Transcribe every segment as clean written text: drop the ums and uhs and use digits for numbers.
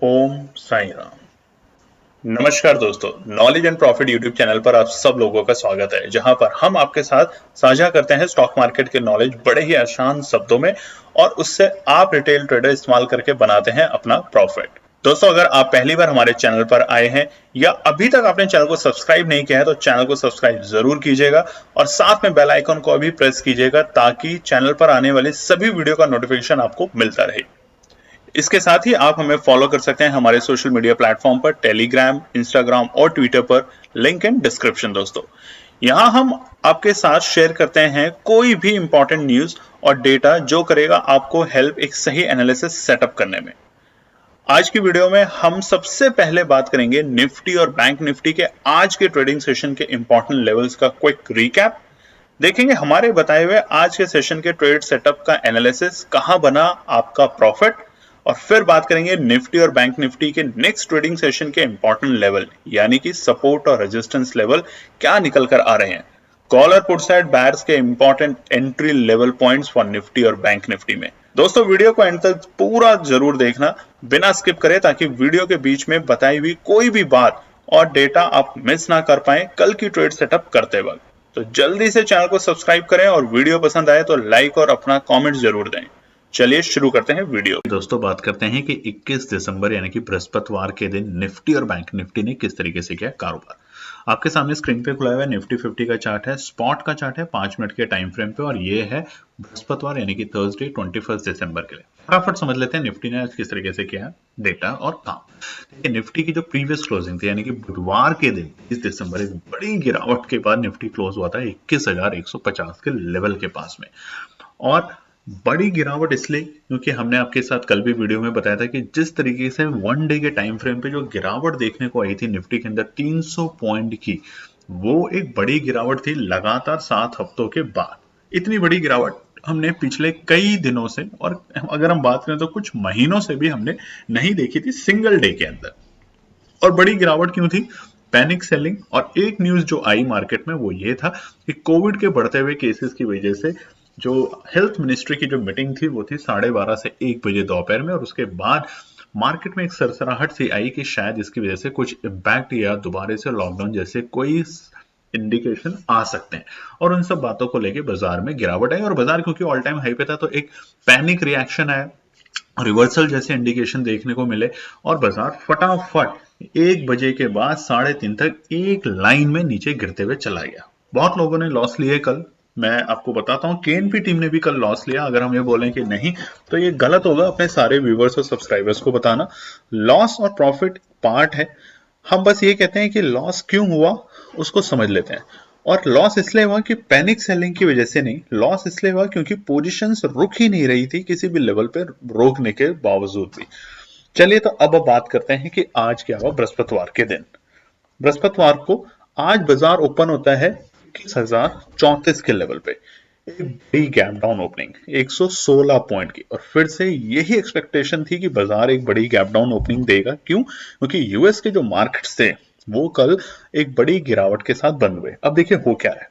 ओम साई राम। नमस्कार दोस्तों, knowledge and profit YouTube channel पर आप सब लोगों का स्वागत है, जहां पर हम आपके साथ साझा करते हैं स्टॉक मार्केट के नॉलेज बड़े ही आसान शब्दों में और उससे आप रिटेल ट्रेडर इस्तेमाल करके बनाते हैं अपना प्रॉफिट। दोस्तों, अगर आप पहली बार हमारे चैनल पर आए हैं या अभी तक आपने चैनल को सब्सक्राइब नहीं किया है तो चैनल को सब्सक्राइब जरूर कीजिएगा और साथ में बेल आइकन को भी प्रेस कीजिएगा ताकि चैनल पर आने वाले सभी वीडियो का नोटिफिकेशन आपको मिलता रहे। इसके साथ ही आप हमें फॉलो कर सकते हैं हमारे सोशल मीडिया प्लेटफॉर्म पर, टेलीग्राम, इंस्टाग्राम और ट्विटर पर, लिंक इन डिस्क्रिप्शन। दोस्तों, यहां हम आपके साथ शेयर करते हैं कोई भी इंपॉर्टेंट न्यूज और डेटा जो करेगा आपको हेल्प एक सही एनालिसिस सेटअप करने में। आज की वीडियो में हम सबसे पहले बात करेंगे निफ्टी और बैंक निफ्टी के आज के ट्रेडिंग सेशन के इंपॉर्टेंट लेवल्स का क्विक रिकैप। देखेंगे हमारे बताए हुए आज के सेशन के ट्रेड सेटअप का एनालिसिस, कहां बना आपका प्रॉफिट, और फिर बात करेंगे निफ्टी और बैंक निफ्टी के नेक्स्ट ट्रेडिंग सेशन के इंपॉर्टेंट लेवल यानी कि सपोर्ट और रेजिस्टेंस लेवल क्या निकल कर आ रहे हैं। कॉल और पुट साइड बायर्स के important entry level points for Nifty और बैंक निफ्टी में। दोस्तों, वीडियो को एंड तक पूरा जरूर देखना बिना स्किप करे, ताकि वीडियो के बीच में बताई हुई कोई भी बात और डेटा आप मिस ना कर पाए कल की ट्रेड सेटअप करते वक्त। तो जल्दी से चैनल को सब्सक्राइब करें और वीडियो पसंद आए तो लाइक और अपना कमेंट जरूर दें। चलिए शुरू करते हैं वीडियो। दोस्तों, बात करते हैं कि 21 दिसंबर यानी कि बृहस्पतिवार के दिन निफ्टी और बैंक निफ्टी ने किस तरीके से किया कारोबार। आपके सामने स्क्रीन पे खुला हुआ है निफ्टी 50 का चार्ट है, स्पॉट का चार्ट है 5 मिनट के टाइम फ्रेम पे, और ये है बृहस्पतिवार यानी कि थर्सडे 21 दिसंबर के लिए। फटाफट समझ लेते हैं निफ्टी ने आज किस तरीके से किया डेटा और काम। देखिए, निफ्टी की जो प्रीवियस क्लोजिंग थी यानी कि बुधवार के दिन 20 दिसंबर, एक बड़ी गिरावट के बाद निफ्टी क्लोज हुआ था 21,150 के लेवल के पास में। और बड़ी गिरावट इसलिए क्योंकि हमने आपके साथ कल भी वीडियो में बताया था कि जिस तरीके से वन डे के टाइम फ्रेम पे जो गिरावट देखने को आई थी निफ्टी के अंदर 300 पॉइंट की, वो एक बड़ी गिरावट थी लगातार 7 हफ्तों के बाद। इतनी बड़ी गिरावट हमने पिछले कई दिनों से, और अगर हम बात करें तो कुछ महीनों से भी हमने नहीं देखी थी सिंगल डे के अंदर। और बड़ी गिरावट क्यों थी? Panic selling. और एक न्यूज जो आई मार्केट में वो ये था कि कोविड के बढ़ते हुए केसेस की वजह से जो हेल्थ मिनिस्ट्री की जो मीटिंग थी वो थी 12:30 से 1 बजे दोपहर में, और उसके बाद मार्केट में एक सरसराहट सी आई कि शायद इसकी वजह से कुछ इम्पैक्ट या दोबारा से लॉकडाउन जैसे कोई इंडिकेशन आ सकते हैं। और उन सब बातों को लेके बाजार में गिरावट आई, और बाजार क्योंकि ऑल टाइम हाई पे था तो एक पैनिक रिएक्शन आया, रिवर्सल जैसे इंडिकेशन देखने को मिले, और बाजार फटाफट 1 बजे के बाद 3:30 तक एक लाइन में नीचे गिरते हुए चला गया। बहुत लोगों ने लॉस लिए कल। मैं आपको बताता हूं केएनपी टीम ने भी कल लॉस लिया। अगर हम ये बोलें कि नहीं तो ये गलत होगा अपने सारे व्यूवर्स और सब्सक्राइबर्स को बताना। लॉस और प्रॉफिट पार्ट है। हम बस ये कहते हैं कि लॉस क्यों हुआ उसको समझ लेते हैं। और लॉस इसलिए हुआ कि पैनिक सेलिंग की वजह से नहीं, लॉस इसलिए हुआ क्योंकि पोजीशंस रुक ही नहीं रही थी किसी भी लेवल पे रोकने के बावजूद भी। चलिए, तो अब बात करते हैं कि आज क्या हुआ बृहस्पतिवार के दिन। बृहस्पतिवार को आज बाजार ओपन होता है 21,034 के लेवल पे। एक बड़ी गैप डाउन ओपनिंग 116 पॉइंट की, और फिर से यही एक्सपेक्टेशन थी कि बाजार एक बड़ी गैप डाउन ओपनिंग देगा। क्यों? क्योंकि यूएस के जो मार्केट्स थे वो कल एक बड़ी गिरावट के साथ बंद हुए। अब देखिए हो क्या है,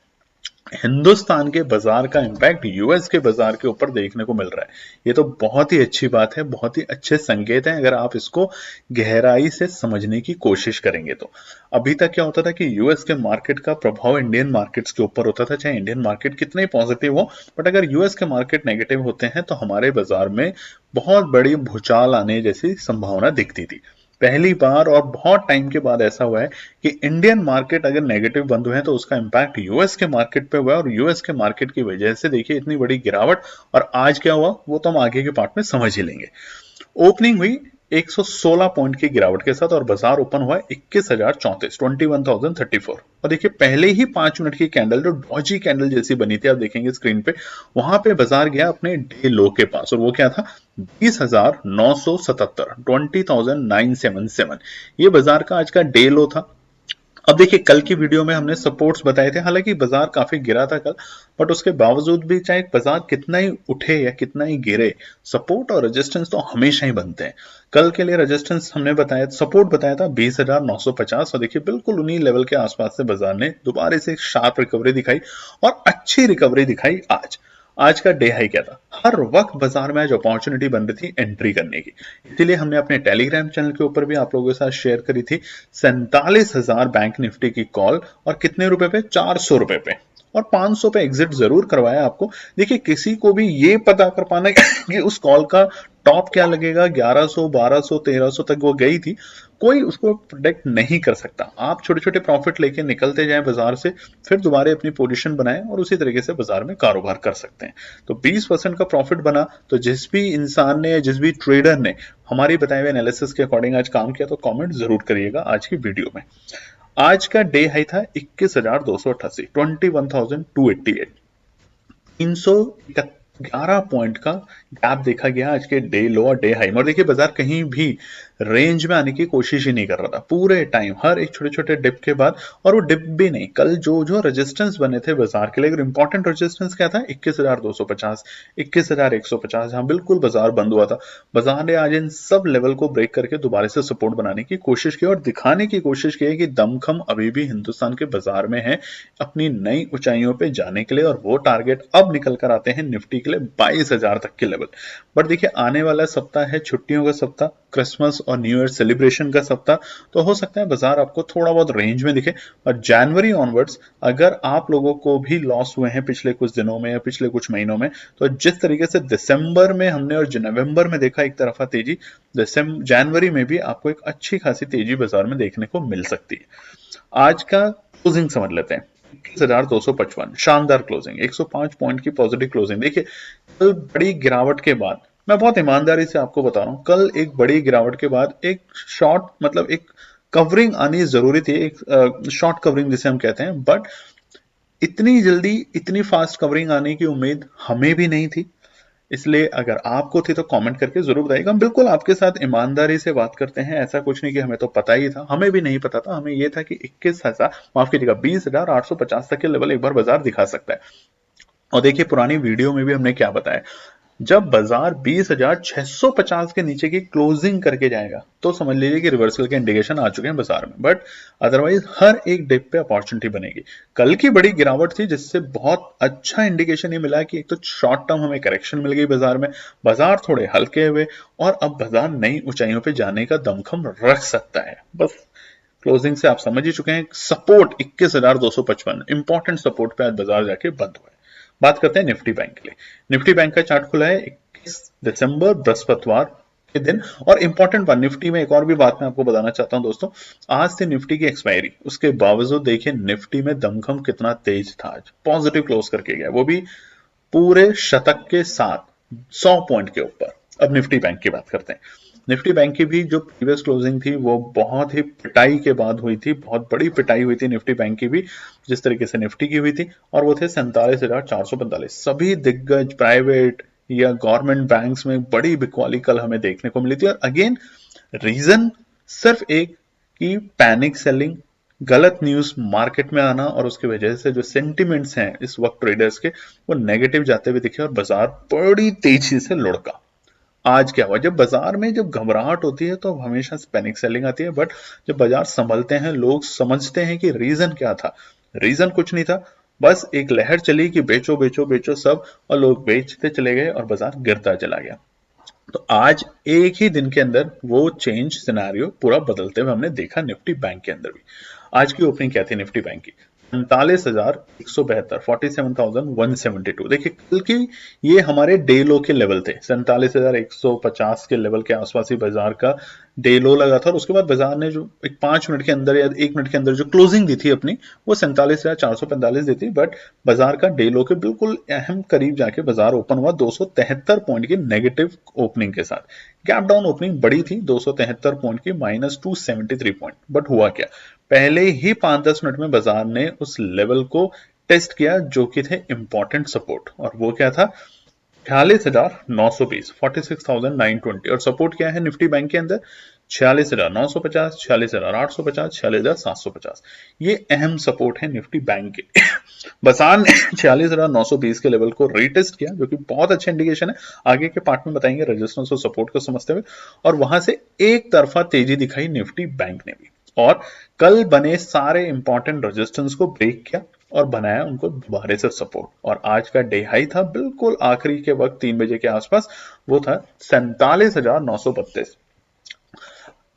हिंदुस्तान के बाजार का इंपैक्ट यूएस के बाजार के ऊपर देखने को मिल रहा है। ये तो बहुत ही अच्छी बात है, बहुत ही अच्छे संकेत हैं अगर आप इसको गहराई से समझने की कोशिश करेंगे तो। अभी तक क्या होता था कि यूएस के मार्केट का प्रभाव इंडियन मार्केट्स के ऊपर होता था, चाहे इंडियन मार्केट कितने पॉजिटिव हो, बट अगर यूएस के मार्केट नेगेटिव होते हैं तो हमारे बाजार में बहुत बड़ी भूचाल आने जैसी संभावना दिखती थी। पहली बार और बहुत टाइम के बाद ऐसा हुआ है कि इंडियन मार्केट अगर नेगेटिव बंद हुए हैं तो उसका इंपैक्ट यूएस के मार्केट पे हुआ है, और यूएस के मार्केट की वजह से देखिए इतनी बड़ी गिरावट। और आज क्या हुआ वो तो हम आगे के पार्ट में समझ ही लेंगे। ओपनिंग हुई 116 पॉइंट की गिरावट के साथ और बाजार ओपन हुआ 21,034, 21,034। और देखिए पहले ही 5 मिनट की कैंडल जो डॉजी कैंडल जैसी बनी थी, आप देखेंगे स्क्रीन पे, वहां पे बाजार गया अपने डे लो के पास, और वो क्या था 20,977, 20,977। ये बाजार का आज का डे लो था। अब देखिए कल की वीडियो में हमने सपोर्ट्स बताए थे, हालांकि बाजार काफी गिरा था कल, बट उसके बावजूद भी चाहे बाजार कितना ही उठे या कितना ही गिरे, सपोर्ट और रेजिस्टेंस तो हमेशा ही बनते हैं। कल के लिए रेजिस्टेंस हमने बताया, सपोर्ट बताया था 20,950, और देखिए बिल्कुल उन्हीं लेवल के आसपास से बाजार ने दोबारा से एक शार्प रिकवरी दिखाई और अच्छी रिकवरी दिखाई आज। आज का डे हाई क्या था? हर वक्त बाजार में आज अपॉर्चुनिटी बन रही थी एंट्री करने की, इसीलिए हमने अपने टेलीग्राम चैनल के ऊपर भी आप लोगों के साथ शेयर करी थी 47,000 बैंक निफ्टी की कॉल, और कितने रुपए पे? 400 रुपए पे, और 500 पे एग्जिट जरूर करवाया आपको। देखिए, किसी को भी ये पता कर पाना कि उस कॉल का टॉप क्या लगेगा, 1100, 1200, 1300 तक वो गई थी, कोई उसको प्रोटेक्ट नहीं कर सकता। आप छोटे छोटे प्रॉफिट लेके निकलते जाएं बाजार से, फिर दोबारा अपनी पोजीशन बनाएं और उसी तरीके से बाजार में कारोबार कर सकते हैं। तो 20% का प्रॉफिट बना, तो जिस भी इंसान ने, जिस भी ट्रेडर ने हमारी बताए हुए एनालिसिस के अकॉर्डिंग आज काम किया, तो कमेंट जरूर करिएगा आज की वीडियो में। आज का डे हाई था 21,288, 21,288, 311 पॉइंट का गैप देखा गया आज के डे लो और डे हाई में। और देखिए, बाजार कहीं भी रेंज में आने की कोशिश ही नहीं कर रहा था पूरे टाइम, हर एक छोटे छोटे डिप के बाद। और वो डिप भी नहीं, कल जो जो रेजिस्टेंस बने थे बाजार के लिए, अगर इंपॉर्टेंट रेजिस्टेंस क्या था? 21,250, 21,150, जहां बिल्कुल बाजार बंद हुआ था। बाजार ने आज इन सब लेवल को ब्रेक करके दोबारा से सपोर्ट बनाने की कोशिश की और दिखाने की कोशिश की है कि दमखम अभी भी हिंदुस्तान के बाजार में है अपनी नई ऊंचाइयों पे जाने के लिए। और वो टारगेट अब निकल कर आते हैं निफ्टी के लिए 22,000 तक के लेवल। बट देखिए, आने वाला सप्ताह है छुट्टियों का सप्ताह, क्रिसमस और न्यू ईयर सेलिब्रेशन का सप्ताह, तो हो सकता है बाजार आपको थोड़ा बहुत रेंज में दिखे। और जनवरी ऑनवर्ड्स अगर आप लोगों को भी लॉस हुए हैं पिछले कुछ दिनों में या पिछले कुछ महीनों में, तो जिस तरीके से दिसंबर में हमने और नवंबर में देखा एक तरफा तेजी, जनवरी में भी आपको एक अच्छी खासी तेजी बाजार में देखने को मिल सकती है। आज का क्लोजिंग समझ लेते हैं। 21,255 शानदार क्लोजिंग, 105 पॉइंट की पॉजिटिव क्लोजिंग। देखिए, कल बड़ी गिरावट के बाद, मैं बहुत ईमानदारी से आपको बता रहा हूं, कल एक बड़ी गिरावट के बाद एक शॉर्ट, मतलब एक कवरिंग आनी जरूरी थी, एक शॉर्ट कवरिंग जिसे हम कहते हैं। बट इतनी जल्दी इतनी फास्ट कवरिंग आने की उम्मीद हमें भी नहीं थी, इसलिए अगर आपको थी तो कमेंट करके जरूर बताइएगा। हम बिल्कुल आपके साथ ईमानदारी से बात करते हैं, ऐसा कुछ नहीं कि हमें तो पता ही था, हमें भी नहीं पता था। हमें यह था कि 21,000, माफ कीजिएगा, 20,850 तक के लेवल एक बार बाजार दिखा सकता है। और देखिए, पुरानी वीडियो में भी हमने क्या बताया, जब बाजार 20,650 के नीचे की क्लोजिंग करके जाएगा तो समझ लीजिए कि रिवर्सल के इंडिकेशन आ चुके हैं बाजार में। बट अदरवाइज हर एक डिप पे अपॉर्चुनिटी बनेगी। कल की बड़ी गिरावट थी जिससे बहुत अच्छा इंडिकेशन ये मिला कि एक तो शॉर्ट टर्म हमें करेक्शन मिल गई बाजार में, बाजार थोड़े हल्के हुए, और अब बाजार नई ऊंचाइयों पे जाने का दमखम रख सकता है। बस क्लोजिंग से आप समझ ही चुके हैं, सपोर्ट 21,255 इंपॉर्टेंट सपोर्ट पे आज बाजार जाके बंद हुआ है। बात करते हैं निफ्टी बैंक के लिए। निफ्टी बैंक का चार्ट खुला है 21 दिसंबर बृहस्पतिवार के दिन। और इंपॉर्टेंट बात निफ्टी में एक और भी बात मैं आपको बताना चाहता हूं दोस्तों, आज थी निफ्टी की एक्सपायरी, उसके बावजूद देखिए निफ्टी में दमखम कितना तेज था, आज पॉजिटिव क्लोज करके गया, वो भी पूरे शतक के साथ 100 पॉइंट के ऊपर। अब निफ्टी बैंक की बात करते हैं। निफ्टी बैंक की भी जो प्रीवियस क्लोजिंग थी वो बहुत ही पिटाई के बाद हुई थी, बहुत बड़ी पिटाई हुई थी निफ्टी बैंक की भी, जिस तरीके से निफ्टी की हुई थी। और वो थे 47,445। सभी दिग्गज प्राइवेट या गवर्नमेंट बैंक्स में बड़ी बिकवाली कल हमें देखने को मिली थी। और अगेन रीजन सिर्फ एक, कि पैनिक सेलिंग, गलत न्यूज मार्केट में आना, और उसकी वजह से जो सेंटिमेंट्स हैं इस वक्त ट्रेडर्स के, वो नेगेटिव जाते हुए दिखे और बाजार बड़ी तेजी से लुढ़का। आज क्या हुआ, जब बाजार में जब घबराहट होती है तो हमेशा पैनिक सेलिंग आती है। बट जब बाजार संभलते हैं, लोग समझते हैं कि रीजन क्या था। रीजन कुछ नहीं था, बस एक लहर चली कि बेचो बेचो बेचो सब, और लोग बेचते चले गए और बाजार गिरता चला गया। तो आज एक ही दिन के अंदर वो चेंज सिनेरियो पूरा बदलते हुए हमने देखा निफ्टी बैंक के अंदर भी। आज की ओपनिंग क्या थी निफ्टी बैंक की? 47,172, 47,172। देखिए, कल की ये हमारे डे लो के लेवल थे, 47,150 के लेवल के आसपास ही बाजार का डे लो लगा था। और उसके बाद बाजार ने जो एक 5 मिनट के अंदर या 1 मिनट के अंदर जो क्लोजिंग दी थी अपनी, वो 47,445 दी थी। बट बाजार का डे लो के बिल्कुल अहम करीब जाके बाजार ओपन हुआ 273 पॉइंट की नेगेटिव ओपनिंग के साथ। गैप डाउन ओपनिंग बड़ी थी 273 पॉइंट की, -273 पॉइंट। बट हुआ क्या, पहले ही 5-10 मिनट में बाजार ने उस लेवल को टेस्ट किया जो कि थे इंपॉर्टेंट सपोर्ट। और वो क्या था? 46,920, 46,920। और सपोर्ट क्या है निफ्टी बैंक के अंदर? 46,950, 46,850, 46,750। ये अहम सपोर्ट है निफ्टी बैंक के। बाजार ने 46,920 के लेवल को रीटेस्ट किया, जो कि बहुत अच्छा इंडिकेशन है। आगे के पार्ट में बताएंगे रेजिस्टेंस और सपोर्ट को समझते हुए। और वहां से एक तरफा तेजी दिखाई निफ्टी बैंक ने भी, और कल बने सारे इंपॉर्टेंट रेजिस्टेंस को ब्रेक किया और बनाया उनको दोबारा से सपोर्ट। और आज का डे हाई था बिल्कुल आखिरी के वक्त 3 बजे के आसपास, वो था 47,932।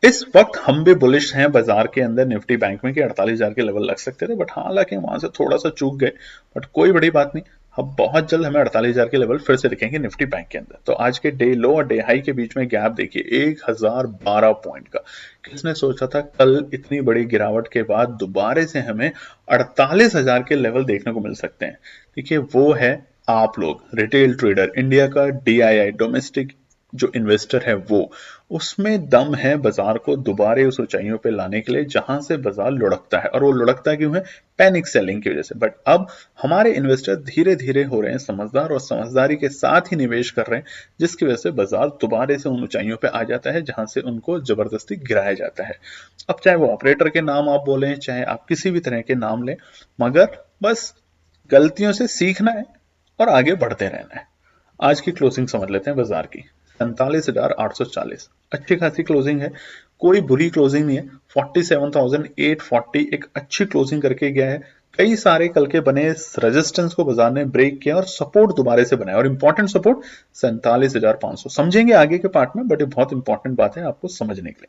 इस वक्त हम भी बुलिश हैं बाजार के अंदर निफ्टी बैंक में कि 48,000 के लेवल लग सकते थे, बट हालांकि वहां से थोड़ा सा चूक गए, बट कोई बड़ी बात नहीं। अब बहुत जल्द हमें 48,000 के लेवल फिर से दिखेंगे निफ्टी बैंक के अंदर। तो आज के डे लो और डे हाई के बीच में गैप देखिए 1012 पॉइंट का। किसने सोचा था कल इतनी बड़ी गिरावट के बाद दोबारा से हमें 48,000 के लेवल देखने को मिल सकते हैं। देखिए वो है आप लोग रिटेल ट्रेडर, इंडिया का डीआईआई, डोमेस्टिक जो इन्वेस्टर है वो, उसमें दम है बाजार को दोबारा उस ऊंचाइयों पे लाने के लिए जहां से बाजार लुढ़कता है। और वो लुढ़कता क्यों है? पैनिक सेलिंग की वजह से। बट अब हमारे इन्वेस्टर धीरे धीरे हो रहे हैं समझदार, और समझदारी के साथ ही निवेश कर रहे हैं, जिसकी वजह से बाजार दोबारा से उन ऊंचाइयों पे आ जाता है जहां से उनको जबरदस्ती गिराया जाता है। अब चाहे वो ऑपरेटर के नाम आप बोलें, चाहे आप किसी भी तरह के नाम लें, मगर बस गलतियों से सीखना है और आगे बढ़ते रहना है। आज की क्लोजिंग समझ लेते हैं बाजार की। 47,840 अच्छी खासी क्लोजिंग है, कोई बुरी क्लोजिंग नहीं है। 47,840 एक अच्छी क्लोजिंग करके गया है। कई सारे कल के बने रेजिस्टेंस को बाजार ने ब्रेक किया और सपोर्ट दोबारा से बनाया, और इंपॉर्टेंट सपोर्ट 47,500 समझेंगे आगे के पार्ट में, बट ये बहुत इंपॉर्टेंट बात है आपको समझने के लिए।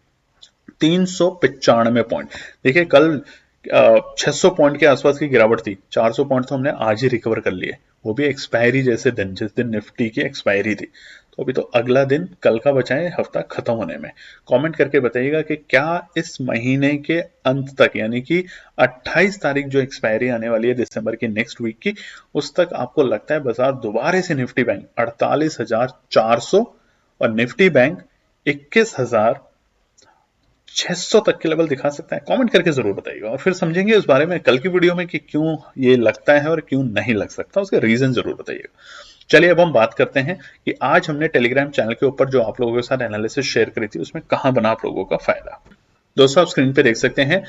395 पॉइंट, देखिए कल 600 पॉइंट के आसपास की गिरावट थी, 400 पॉइंट तो हमने आज ही रिकवर कर लिए, वो भी एक्सपायरी जैसे दिन, जिस दिन निफ्टी की एक्सपायरी थी। तो अभी तो अगला दिन कल का बचा है हफ्ता खत्म होने में। कमेंट करके बताइएगा कि क्या इस महीने के अंत तक, यानी कि 28 तारीख जो एक्सपायरी आने वाली है दिसंबर की नेक्स्ट वीक की, उस तक आपको लगता है बाजार दोबारा से निफ्टी बैंक 48,400 और निफ्टी बैंक 21,600 तक के लेवल दिखा सकता है? कमेंट करके जरूर बताइएगा, और फिर समझेंगे इस बारे में कल की वीडियो में कि क्यों ये लगता है और क्यों नहीं लग सकता, उसके रीजन जरूर बताइएगा। चलिए अब हम बात करते हैं कि आज हमने टेलीग्राम चैनल के ऊपर जो आप लोगों के साथ एनालिसिस शेयर करी थी, उसमें कहां बना आप लोगों का फायदा। दोस्तों आप स्क्रीन पे देख सकते हैं,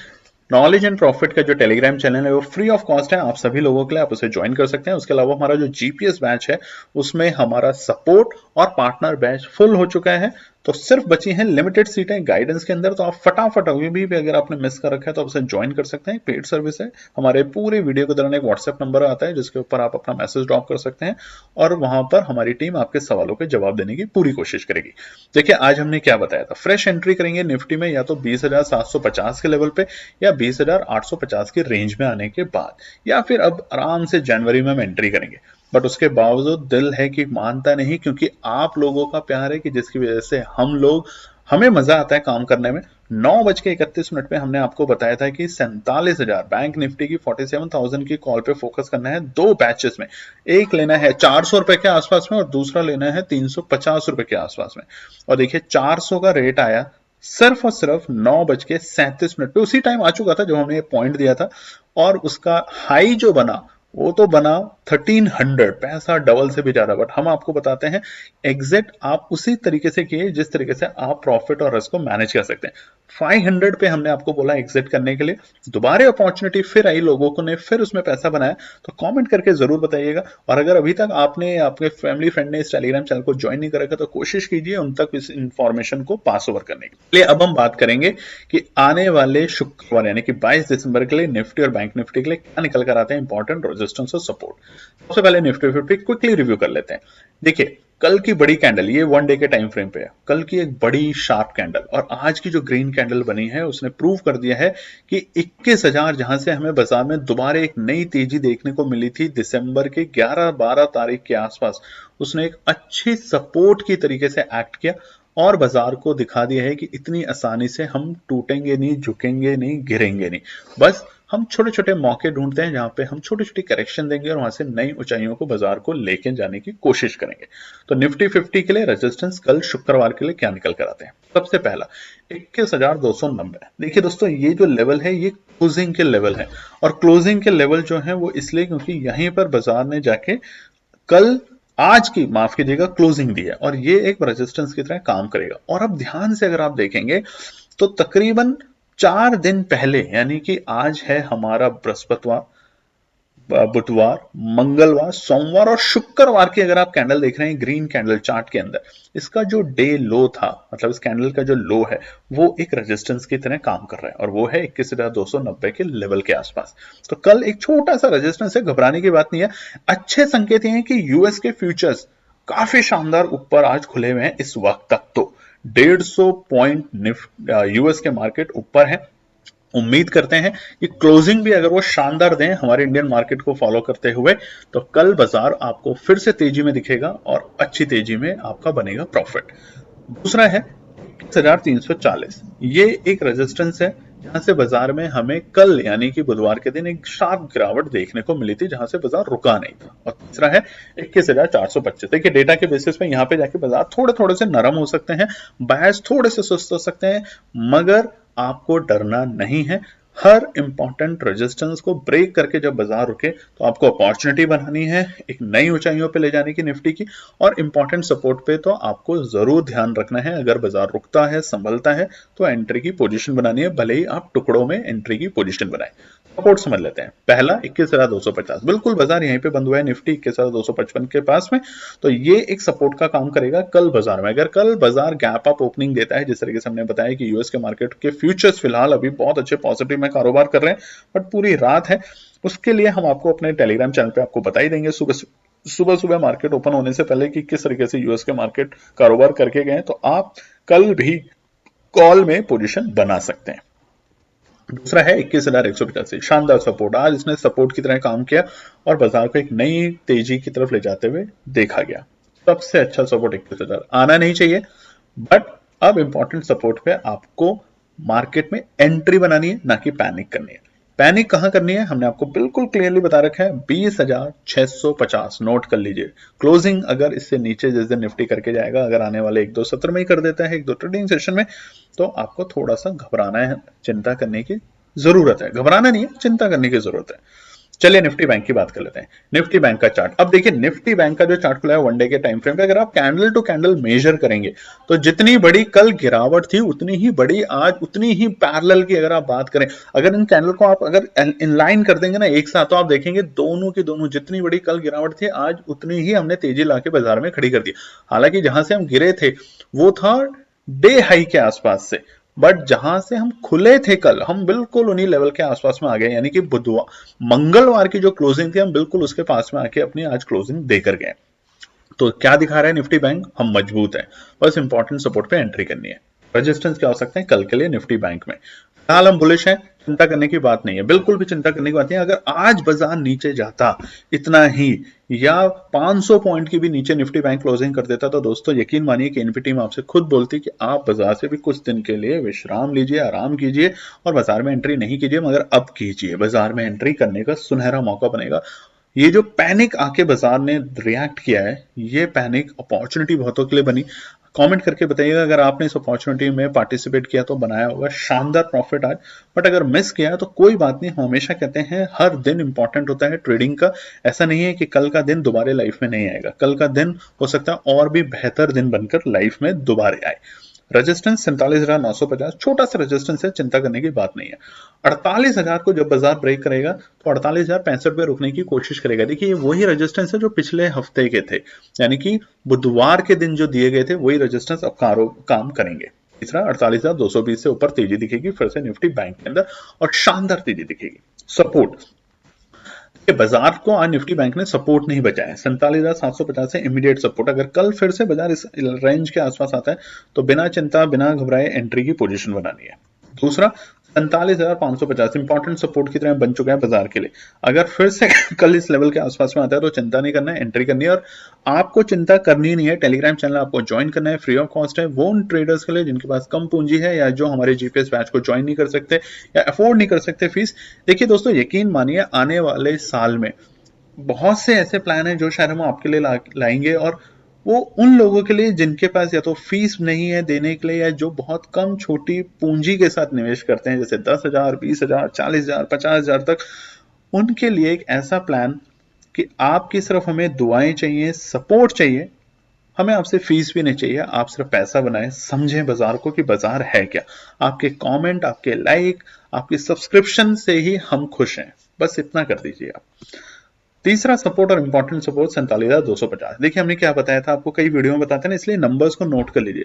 नॉलेज एंड प्रॉफिट का जो टेलीग्राम चैनल है वो फ्री ऑफ कॉस्ट है आप सभी लोगों के लिए, आप उसे ज्वाइन कर सकते हैं। उसके अलावा हमारा जो जीपीएस बैच है उसमें हमारा सपोर्ट और पार्टनर बैच फुल हो चुका है, तो सिर्फ बची हैं लिमिटेड सीटें गाइडेंस के अंदर। तो आप फटाफट अभी भी अगर आपने मिस कर रखा है तो आप उसे ज्वाइन कर सकते हैं, पेड सर्विस है। हमारे पूरे वीडियो के दौरान एक व्हाट्सएप नंबर आता है जिसके ऊपर आप अपना मैसेज ड्रॉप कर सकते हैं, और वहां पर हमारी टीम आपके सवालों के जवाब देने की पूरी कोशिश करेगी। देखिए आज हमने क्या बताया था, फ्रेश एंट्री करेंगे निफ्टी में या तो 20,750 के लेवल पे या 20,850 के रेंज में आने के बाद, या फिर अब आराम से जनवरी में हम एंट्री करेंगे। बट उसके बावजूद दिल है कि मानता नहीं, क्योंकि आप लोगों का प्यार है कि जिसकी वजह से हमें मजा आता है काम करने में। 9:31 पे हमने आपको बताया था कि 47,000 बैंक निफ्टी की 47,000 की कॉल पे फोकस करना है दो बैचेस में। एक लेना है 400 रुपए के आसपास में और दूसरा लेना है 350 रुपए के आसपास में। और देखिए 400 का रेट आया सिर्फ और सिर्फ 9:37 पे, उसी टाइम आ चुका था जो हमने ये पॉइंट दिया था, और उसका हाई जो बना वो तो बना 1300, पैसा डबल से भी ज्यादा। बट हम आपको बताते हैं एग्जिट आप उसी तरीके से किए जिस तरीके से आप प्रॉफिट और रिस्क को मैनेज कर सकते हैं। 500 पे हमने आपको बोला एग्जिट करने के लिए, दोबारा अपॉर्चुनिटी फिर आई, लोगों को ने फिर उसमें पैसा बनाया। तो कमेंट करके जरूर बताइएगा, और अगर अभी तक आपने आपके फैमिली फ्रेंड ने इस टेलीग्राम चैनल को ज्वाइन नहीं करा तो कोशिश कीजिए उन तक इस इंफॉर्मेशन को पास ओवर करने के लिए। अब हम बात करेंगे कि आने वाले शुक्रवार यानी कि 22 दिसंबर के लिए निफ्टी और बैंक निफ्टी के लिए क्या निकल कर आते हैं इंपॉर्टेंट रेजिस्टेंस और सपोर्ट। सबसे पहले निफ्टी 50 क्विकली रिव्यू कर लेते हैं। देखिए कल की बड़ी कैंडल, ये 1 डे के टाइम फ्रेम पे है, कल की एक बड़ी शार्प कैंडल, और आज की जो ग्रीन कैंडल बनी है उसने प्रूव कर दिया है कि 21,000 जहां से हमें बाजार में दोबारा एक नई तेजी देखने को मिली थी दिसंबर के 11-12 तारीख के आसपास, उसने एक अच्छी सपोर्ट की तरीके से एक्ट किया और बाजार को दिखा दिया है कि इतनी आसानी से हम टूटेंगे नहीं, झुकेंगे नहीं, गिरेंगे नहीं। बस हम छोटे छोटे मौके ढूंढते हैं जहां पे हम छोटी छोटी करेक्शन देंगे और वहां से नई ऊंचाइयों को बाजार को लेके जाने की कोशिश करेंगे। तो निफ्टी 50 के लिए रेजिस्टेंस कल शुक्रवार के लिए क्या निकल कर आते हैं। सबसे पहला 21,290। देखिए दोस्तों ये जो लेवल है ये क्लोजिंग के लेवल है, और क्लोजिंग के लेवल जो है वो इसलिए क्योंकि यहीं पर बाजार ने जाके आज की माफ कीजिएगा क्लोजिंग दी है, और ये एक रेजिस्टेंस की तरह काम करेगा। और अब ध्यान से अगर आप देखेंगे तो तकरीबन 4 दिन पहले, यानी कि आज है हमारा बृहस्पतिवार, बुधवार, मंगलवार, सोमवार और शुक्रवार की अगर आप कैंडल देख रहे हैं ग्रीन कैंडल चार्ट के अंदर, इसका जो डे लो था, मतलब इस कैंडल का जो लो है वो एक रेजिस्टेंस की तरह काम कर रहा है और वो है 21,290 के लेवल के आसपास। तो कल एक छोटा सा रेजिस्टेंस है, घबराने की बात नहीं है। अच्छे संकेत ये हैं कि यूएस के फ्यूचर्स काफी शानदार ऊपर आज खुले हुए हैं इस वक्त तक। तो 150 पॉइंट यूएस के मार्केट ऊपर है। उम्मीद करते हैं कि क्लोजिंग भी अगर वो शानदार दें हमारे इंडियन मार्केट को फॉलो करते हुए, तो कल बाजार आपको फिर से तेजी में दिखेगा और अच्छी तेजी में आपका बनेगा प्रॉफिट। दूसरा है 21,340, ये एक रेजिस्टेंस है जहां से बाजार में हमें कल यानी कि बुधवार के दिन एक शार्प गिरावट देखने को मिली थी, जहां से बाजार रुका नहीं था। और तीसरा है 21,425। देखिए डेटा के बेसिस पे यहाँ पे जाके बाजार थोड़े थोड़े से नरम हो सकते हैं, बायस थोड़े से सुस्त हो सकते हैं, मगर आपको डरना नहीं है। हर इंपॉर्टेंट रेजिस्टेंस को ब्रेक करके जब बाजार रुके तो आपको अपॉर्चुनिटी बनानी है एक नई ऊंचाइयों पे ले जाने की निफ्टी की, और इंपॉर्टेंट सपोर्ट पे तो आपको जरूर ध्यान रखना है। अगर बाजार रुकता है, संभलता है, तो एंट्री की पोजीशन बनानी है, भले ही आप टुकड़ों में एंट्री की पोजीशन बनाएं। सपोर्ट समझ लेते हैं। पहला 21,250, बिल्कुल बाजार यहीं पे बंद हुआ है, निफ्टी 21,255 के पास में, तो ये एक सपोर्ट का काम करेगा कल बाजार में। अगर कल बाजार गैप अप ओपनिंग देता है, जिस तरीके से हमने बताया कि यूएस के मार्केट के फ्यूचर्स फिलहाल अभी बहुत अच्छे पॉजिटिव में कारोबार कर रहे हैं, बट पूरी रात है, उसके लिए हम आपको अपने टेलीग्राम चैनल पे आपको बता ही देंगे सुबह सुबह मार्केट ओपन होने से पहले कि किस तरीके से यूएस के मार्केट कारोबार करके गए, तो आप कल भी कॉल में पोजीशन बना सकते हैं। दूसरा है 21,185, शानदार सपोर्ट, आज इसने सपोर्ट की तरह काम किया और बाजार को एक नई तेजी की तरफ ले जाते हुए देखा गया। सबसे अच्छा सपोर्ट 21,000 आना नहीं चाहिए, बट अब इंपॉर्टेंट सपोर्ट पे आपको मार्केट में एंट्री बनानी है, ना कि पैनिक करनी है। पैनिक कहां करनी है हमने आपको बिल्कुल क्लियरली बता रखा है, 20,650 नोट कर लीजिए। क्लोजिंग अगर इससे नीचे जिस दिन निफ्टी करके जाएगा, अगर आने वाले 1-2 सत्र में ही कर देता है, 1-2 ट्रेडिंग सेशन में, तो आपको थोड़ा सा घबराना है, चिंता करने की जरूरत है। घबराना नहीं है, चिंता करने की जरूरत है। चलिए निफ्टी बैंक की बात कर लेते हैं। निफ्टी बैंक का चार्ट, अब देखिए निफ्टी बैंक का जो चार्ट खुला है वन डे के टाइम फ्रेम पे, अगर आप कैंडल टू कैंडल मेजर करेंगे तो जितनी बड़ी कल गिरावट थी उतनी ही बड़ी आज, उतनी ही पैरेलल की अगर आप बात करें, अगर इन कैंडल को आप अगर इनलाइन कर देंगे ना एक साथ, तो आप देखेंगे दोनों की दोनों जितनी बड़ी कल गिरावट थी आज उतनी ही हमने तेजी लाके बाजार में खड़ी कर दी। हालांकि जहां से हम गिरे थे वो था डे हाई के आसपास से, बट जहां से हम खुले थे कल, हम बिल्कुल उन्हीं लेवल के आसपास में आ गए, यानी कि बुधवार मंगलवार की जो क्लोजिंग थी हम बिल्कुल उसके पास में आके अपनी आज क्लोजिंग देकर गए। तो क्या दिखा रहा है निफ्टी बैंक, हम मजबूत है, बस इंपॉर्टेंट सपोर्ट पे एंट्री करनी है। रेजिस्टेंस क्या हो सकते हैं कल के लिए निफ्टी बैंक में, फिलहाल हम बुलिश हैं, चिंता करने की बात नहीं है, बिल्कुल भी चिंता करने की बात नहीं है। अगर आज बाजार नीचे जाता इतना ही या 500 पॉइंट की भी नीचे निफ्टी बैंक क्लोजिंग कर देता, तो दोस्तों यकीन मानिए कि इनपी टीम आपसे खुद बोलती कि आप बाजार से भी कुछ दिन के लिए विश्राम लीजिए, आराम कीजिए और बाजार में एंट्री नहीं कीजिए, मगर अब कीजिए, बाजार में एंट्री करने का सुनहरा मौका बनेगा। ये जो पैनिक आके बाजार ने रिएक्ट किया है, ये पैनिक अपॉर्चुनिटी बहुतों के लिए बनी। कमेंट करके बताइएगा अगर आपने इस अपॉर्चुनिटी में पार्टिसिपेट किया तो बनाया होगा शानदार प्रॉफिट आज, बट अगर मिस किया तो कोई बात नहीं। हम हमेशा कहते हैं हर दिन इंपॉर्टेंट होता है ट्रेडिंग का, ऐसा नहीं है कि कल का दिन दोबारा लाइफ में नहीं आएगा, कल का दिन हो सकता है और भी बेहतर दिन बनकर लाइफ में दोबारा आए। रेजिस्टेंस 47,950, छोटा सा रेजिस्टेंस है, चिंता करने की बात नहीं है। 48,000 को जब बाजार ब्रेक करेगा तो 48,065 पे रुकने की कोशिश करेगा। देखिए ये वही रेजिस्टेंस है जो पिछले हफ्ते के थे, यानी कि बुधवार के दिन जो दिए गए थे वही रेजिस्टेंस अब काम करेंगे। तीसरा 48,220 से ऊपर तेजी दिखेगी फिर से निफ्टी बैंक के अंदर और शानदार तेजी दिखेगी। सपोर्ट, बाजार को आज निफ्टी बैंक ने सपोर्ट नहीं बचाया, 47,750 से इमीडिएट सपोर्ट। अगर कल फिर से बाजार इस रेंज के आसपास आता है तो बिना चिंता बिना घबराए एंट्री की पोजीशन बनानी है। दूसरा 47,550 इंपॉर्टेंट सपोर्ट की तरह बन चुका है बाजार के लिए, अगर फिर से कल इस लेवल के आसपास में आता है तो चिंता नहीं करना है, एंट्री करनी है। और आपको चिंता करनी नहीं है, टेलीग्राम चैनल आपको ज्वाइन करना है, फ्री ऑफ कॉस्ट है, वो उन ट्रेडर्स के लिए जिनके पास कम पूंजी है या जो हमारे जीपीएस बैच को ज्वाइन नहीं कर सकते या अफोर्ड नहीं कर सकते फीस। देखिए दोस्तों यकीन मानिए आने वाले साल में बहुत से ऐसे प्लान है जो शायद हम आपके लिए लाएंगे, और वो उन लोगों के लिए जिनके पास या तो फीस नहीं है देने के लिए या जो बहुत कम छोटी पूंजी के साथ निवेश करते हैं, जैसे 10,000, 20,000, 40,000, 50,000 तक, उनके लिए एक ऐसा प्लान कि आपकी सिर्फ हमें दुआएं चाहिए, सपोर्ट चाहिए, हमें आपसे फीस भी नहीं चाहिए, आप सिर्फ पैसा बनाएं, समझें बाजार को कि बाजार है क्या। आपके कमेंट, आपके लाइक, आपकी सब्सक्रिप्शन से ही हम खुश हैं, बस इतना कर दीजिए आप। तीसरा सपोर्ट और इंपॉर्टेंट सपोर्ट 47,250। देखिए हमने क्या बताया था आपको, कई वीडियो में बताते हैं ना, इसलिए नंबर्स को नोट कर लीजिए।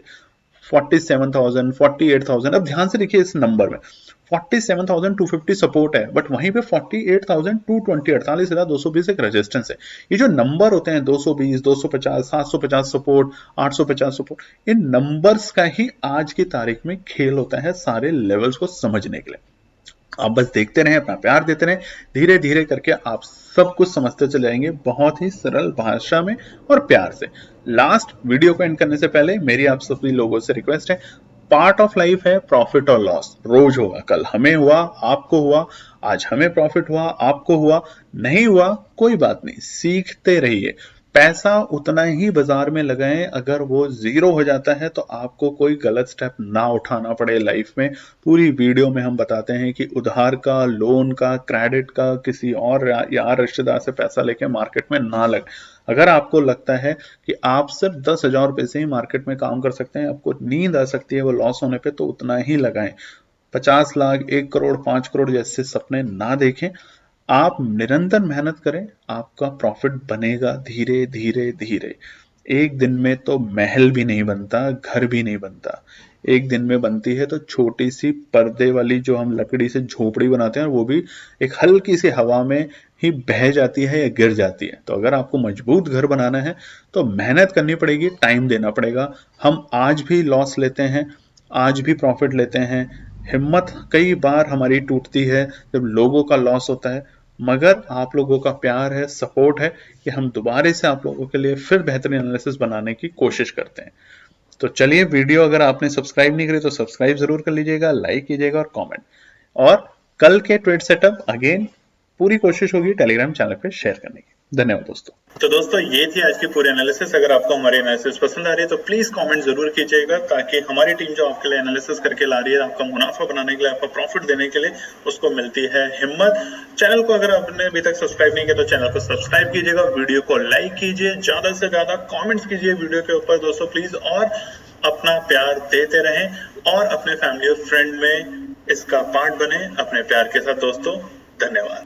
47,000, 48,000। अब ध्यान से देखिए इस नंबर में 47,250 सपोर्ट है, बट वहीं पे 48,220, 48,220 एक रेजिस्टेंस है। ये जो नंबर होते हैं 220, 250, 750 सपोर्ट, 850 सपोर्ट, इन नंबर्स का ही आज की तारीख में खेल होता है सारे लेवल्स को समझने के लिए। आप बस देखते रहें, अपना प्यार देते रहें, धीरे धीरे करके आप सब कुछ समझते चले जाएंगे, बहुत ही सरल भाषा में और प्यार से। लास्ट वीडियो को एंड करने से पहले मेरी आप सभी लोगों से रिक्वेस्ट है, पार्ट ऑफ लाइफ है प्रॉफिट और लॉस, रोज होगा। कल हमें हुआ, आपको हुआ, आज हमें प्रॉफिट हुआ, आपको हुआ, नहीं हुआ कोई बात नहीं, सीखते रहिए। पैसा उतना ही बाजार में लगाएं, अगर वो जीरो हो जाता है तो आपको कोई गलत स्टेप ना उठाना पड़े लाइफ में। पूरी वीडियो में हम बताते हैं कि उधार का, लोन का, क्रेडिट का, किसी और यार रिश्तेदार से पैसा लेके मार्केट में ना लगे। अगर आपको लगता है कि आप सिर्फ 10,000 रुपए से ही मार्केट में काम कर सकते हैं, आपको नींद आ सकती है वो लॉस होने पे, तो उतना ही लगाएं। 50 लाख, 1 करोड़, 5 करोड़ जैसे सपने ना देखें। आप निरंतर मेहनत करें, आपका प्रॉफिट बनेगा धीरे धीरे धीरे। एक दिन में तो महल भी नहीं बनता, घर भी नहीं बनता। एक दिन में बनती है तो छोटी सी पर्दे वाली जो हम लकड़ी से झोपड़ी बनाते हैं, वो भी एक हल्की सी हवा में ही बह जाती है या गिर जाती है। तो अगर आपको मजबूत घर बनाना है तो मेहनत करनी पड़ेगी, टाइम देना पड़ेगा। हम आज भी लॉस लेते हैं, आज भी प्रॉफिट लेते हैं। हिम्मत कई बार हमारी टूटती है जब लोगों का लॉस होता है, मगर आप लोगों का प्यार है, सपोर्ट है, कि हम दोबारा से आप लोगों के लिए फिर बेहतरीन एनालिसिस बनाने की कोशिश करते हैं। तो चलिए, वीडियो अगर आपने सब्सक्राइब नहीं करी तो सब्सक्राइब जरूर कर लीजिएगा, लाइक कीजिएगा और कमेंट। और कल के ट्रेड सेटअप अगेन पूरी कोशिश होगी टेलीग्राम चैनल पे शेयर करने की। धन्यवाद दोस्तों। तो दोस्तों ये थी आज की पूरी एनालिसिस। अगर आपको हमारी एनालिसिस पसंद आ रही है तो प्लीज कमेंट जरूर कीजिएगा, ताकि हमारी टीम जो आपके लिए एनालिसिस करके ला रही है, आपका मुनाफा बनाने के लिए, आपका प्रॉफिट देने के लिए, उसको मिलती है हिम्मत। चैनल को अगर आपने अभी तक सब्सक्राइब नहीं किया तो चैनल को सब्सक्राइब कीजिएगा, वीडियो को लाइक कीजिए, ज्यादा से ज्यादा कॉमेंट्स कीजिए वीडियो के ऊपर दोस्तों प्लीज, और अपना प्यार देते रहें और अपने फैमिली और फ्रेंड में इसका पार्ट बने अपने प्यार के साथ दोस्तों। धन्यवाद।